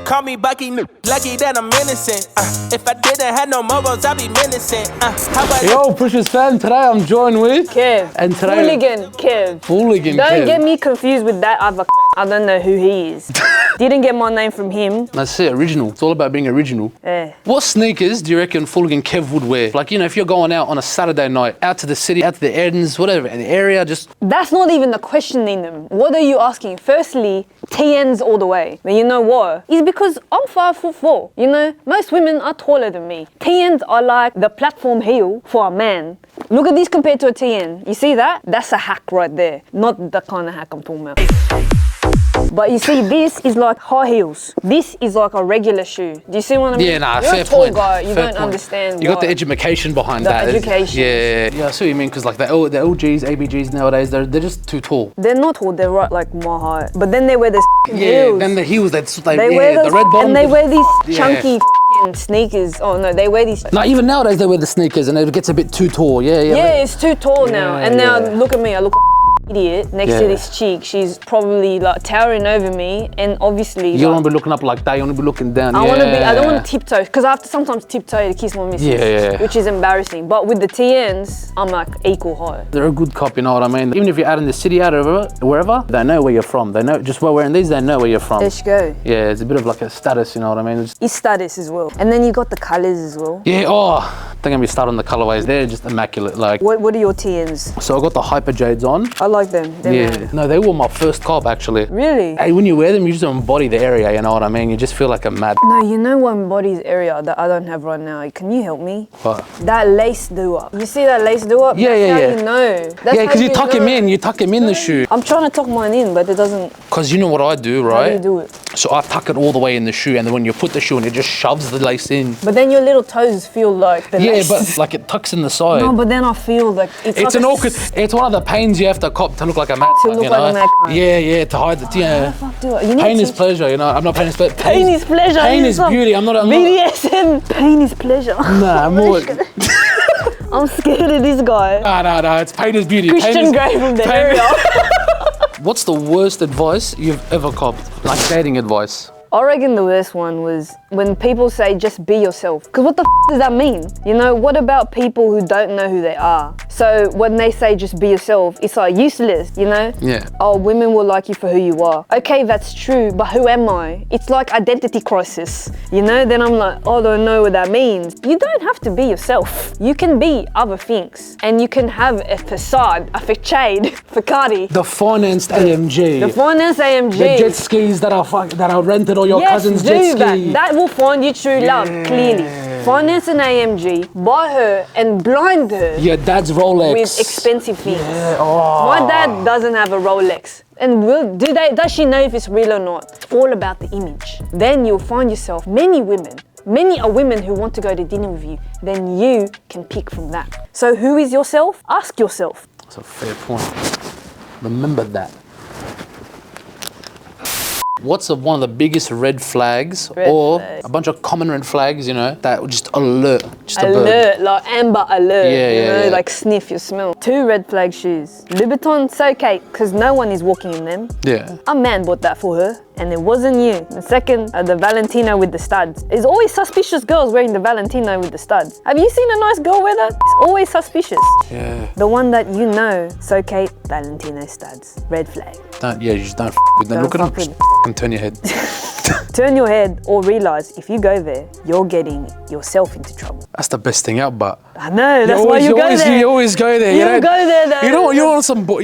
call me Bucky, lucky that I'm innocent. If I didn't have no mobiles, I'd be menacing. How about Yo, PUSHAS fam, today I'm joined with Kev. And today Fooligan Kev. Fooligan Kev. Don't get me confused with that other I don't know who he is. Didn't get my name from him. That's it, original. It's all about being original. Yeah. What sneakers do you reckon Fooligan Kev would wear? Like, you know, if you're going out on a Saturday night, out to the city, out to the Erdens, whatever, in the area, just... That's not even the question in them. What are you asking? Firstly, TNs all the way. But you know what? It's because I'm 5'4". You know, most women are taller than me. TNs are like the platform heel for a man. Look at this compared to a TN. You see that? That's a hack right there. Not the kind of hack I'm talking about. But you see, this is like high heels. This is like a regular shoe. Do you see what I mean? Yeah, nah, You're fair a tall point. guy, you Fair don't point. understand You got the education behind the that. education. Yeah, I see what you mean, because like the LGs, ABGs nowadays, they're just too tall. They're not tall, they're right like my height. But then they wear the heels. Yeah, then the heels, they wear those, the red bottom. and they wear these chunky sneakers. Oh no, they wear these. No, even nowadays they wear the sneakers and it gets a bit too tall. Yeah. Yeah, it's too tall now. And now look at me, I look like idiot next to this chick. She's probably like towering over me, and obviously you don't want to be looking up like that. You want to be looking down. I want to be. I don't want to tiptoe because I have to sometimes tiptoe to kiss my missus, which is embarrassing. But with the TNs, I'm like equal height. They're a good cop, you know what I mean? Even if you're out in the city, out of wherever, they know where you're from. They know just by wearing these, they know where you're from. There you go. Yeah, it's a bit of like a status, you know what I mean? It's status as well, and then you got the colors as well. Yeah. Oh, don't get me started on the colorways. They're just immaculate. Like, what are your TNs? So I got the Hyper Jades on. I like them. No, they were my first cop actually. Really? Hey, when you wear them, you just embody the area, you know what I mean? You just feel like a mad... No, you know what embodies area that I don't have right now? Can you help me? What? That lace do-up. You see that lace do-up? Yeah. You know. That's yeah, because you tuck him in the shoe. I'm trying to tuck mine in, but it doesn't... Because you know what I do, right? How do you do it? So I tuck it all the way in the shoe, and then when you put the shoe in, it just shoves the lace in. But then your little toes feel like the lace. Yeah, but like it tucks in the side. No, but then I feel like it's an awkward... It's one of the pains you have to cop to look like a mad. To look like a mad. Yeah, to hide the... Yeah. How the fuck do I? Pain is pleasure, you know? I'm not pain is pleasure. Pain is pleasure. Pain is beauty. I'm not... BDSM. Pain is pleasure. Nah, more... I'm scared of this guy. No, it's pain is beauty. Christian Grey from the area. What's the worst advice you've ever copped? Like dating advice? I reckon the worst one was when people say just be yourself. Because what the does that mean? You know, what about people who don't know who they are? So when they say just be yourself, it's like useless, you know? Yeah. Oh, women will like you for who you are. Okay, that's true, but who am I? It's like identity crisis, you know? Then I'm like, oh, I don't know what that means. You don't have to be yourself. You can be other things. And you can have a facade, a facade. The financed AMG. The financed AMG. The jet skis that are rented or your cousin's jet ski. That will find you true love, clearly. Finance an AMG, buy her and blind her. Your dad's Rolex. With expensive things. Yeah. Oh. My dad doesn't have a Rolex. And does she know if it's real or not? It's all about the image. Then you'll find yourself many are women who want to go to dinner with you. Then you can pick from that. So who is yourself? Ask yourself. That's a fair point. Remember that. What's one of the biggest red flags a bunch of common red flags, you know, that would just alert a bird? Like amber alert, yeah. like sniff your smell. 2 red flag shoes. Louboutins, okay, because no one is walking in them. Yeah. A man bought that for her, and it wasn't you. The second, the Valentino with the studs. There's always suspicious girls wearing the Valentino with the studs. Have you seen a nice girl wear that? It's always suspicious. Yeah. The one that you know, so Kate, Valentino studs. Red flag. You just don't with them. Look at them, just turn your head. Turn your head or realize if you go there, you're getting yourself into trouble. That's the best thing out, but I know, that's why you go there. You always go there. You don't go there though. You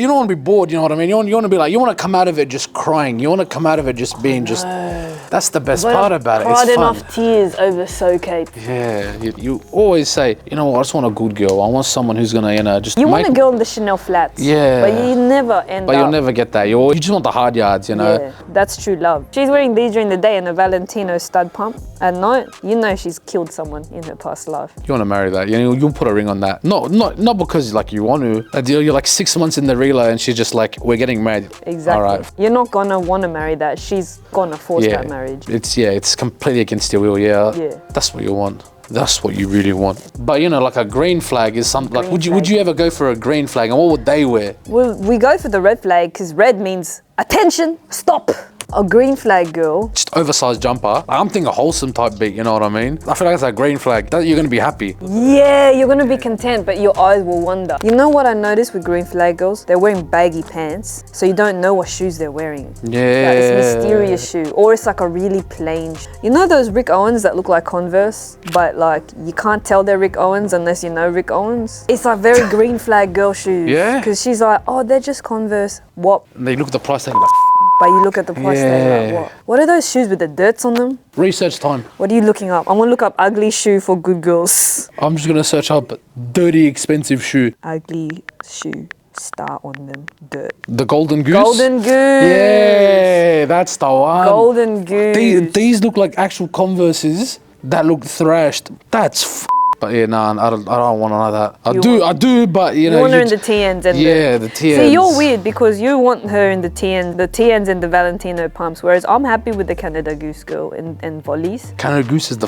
don't want to be bored, you know what I mean? You want to be like, you want to come out of it just crying. You want to come out of it just being that's the best part about it. It's fun. Cried enough tears over So Kate. Yeah, you always say, you know what, I just want a good girl. I want someone who's gonna, you know, just You want a girl in the Chanel flats. Yeah. But you never end up. But you'll never get that. You just want the hard yards, you know? Yeah, that's true love. She's wearing these during the day and a Valentino stud pump. At night, you know she's killed someone in her past life. You want to marry that. You'll put a ring on that. Not because like you want to. You're like 6 months in the reeler and she's just like, we're getting married. Exactly. All right. You're not gonna want to marry that. She's gonna force that marriage. It's completely against your will. Yeah. That's what you want. That's what you really want. But you know, like a green flag is something like, would you ever go for a green flag, and what would they wear? Well, we go for the red flag because red means attention, stop. A green flag girl. Just oversized jumper. Like, I'm thinking a wholesome type beat, you know what I mean? I feel like it's a green flag. You're gonna be happy. Yeah, you're gonna be content, but your eyes will wander. You know what I noticed with green flag girls? They're wearing baggy pants, so you don't know what shoes they're wearing. Yeah. Like it's mysterious shoe, or it's like a really plain shoe. You know those Rick Owens that look like Converse, but like you can't tell they're Rick Owens unless you know Rick Owens? It's like very green flag girl shoes. Yeah? Because she's like, oh, they're just Converse. What? And they look at the price tag like, But you look at the price tag like, what? What are those shoes with the dirts on them? research time. What are you looking up? I'm gonna look up ugly shoe for good girls. I'm just gonna search up dirty expensive shoe. Ugly shoe. Star on them. Dirt. The Golden Goose? Golden Goose. Yeah, that's the one. Golden Goose. These look like actual Converses that look thrashed. That's but yeah, nah, I don't want none of that. I do, but you know. You want her in the TNs and the TNs. See, you're weird because you want her in the TNs and the Valentino pumps, whereas I'm happy with the Canada Goose girl and volleys. Canada Goose is the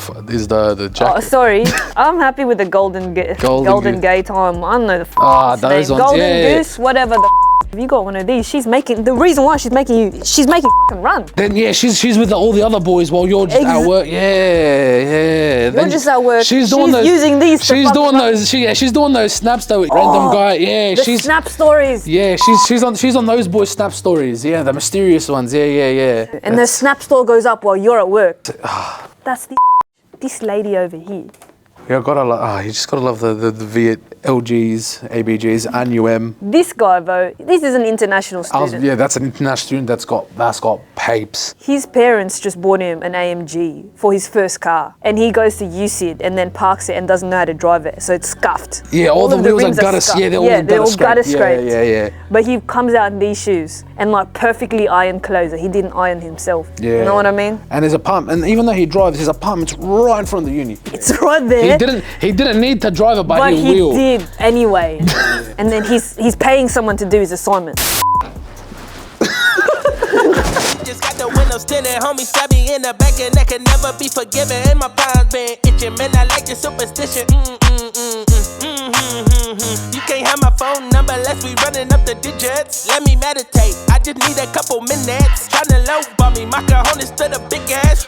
jacket. Oh, sorry. I'm happy with the Golden Gay Time. I don't know the those name. ones. Golden Goose, whatever the if you got one of these, she's making run. Then yeah, she's with all the other boys while you're just at work. Yeah. You're just at work. She's using these. She's doing those snaps though with random guy. Yeah, she's snap stories. Yeah, she's on those boys' snap stories. Yeah, the mysterious ones. Yeah. And the snap store goes up while you're at work. That's this lady over here. Yeah, you just gotta love the Viet LGs, ABGs, and UM. This guy though, this is an international student. That's an international student that's got papes. His parents just bought him an AMG for his first car, and he goes to UCID and then parks it and doesn't know how to drive it, so it's scuffed. Yeah, all the wheels are gutter scraped. Yeah, they're all gutter scraped. Yeah. But he comes out in these shoes and like perfectly ironed clothes that he didn't iron himself. Yeah. You know what I mean? And his apartment, and even though he drives, his apartment's right in front of the uni. It's right there. He didn't need to drive it, but he will. He did anyway. And then he's paying someone to do his assignment. Just got the windows tinted, homie stab me in the back and that can never be forgiven. And my palms been itching, man, I like your superstition. You can't have my phone number unless we running up the digits. Let me meditate, I just need a couple minutes. Tryna low bump me, my cojones to the big ass.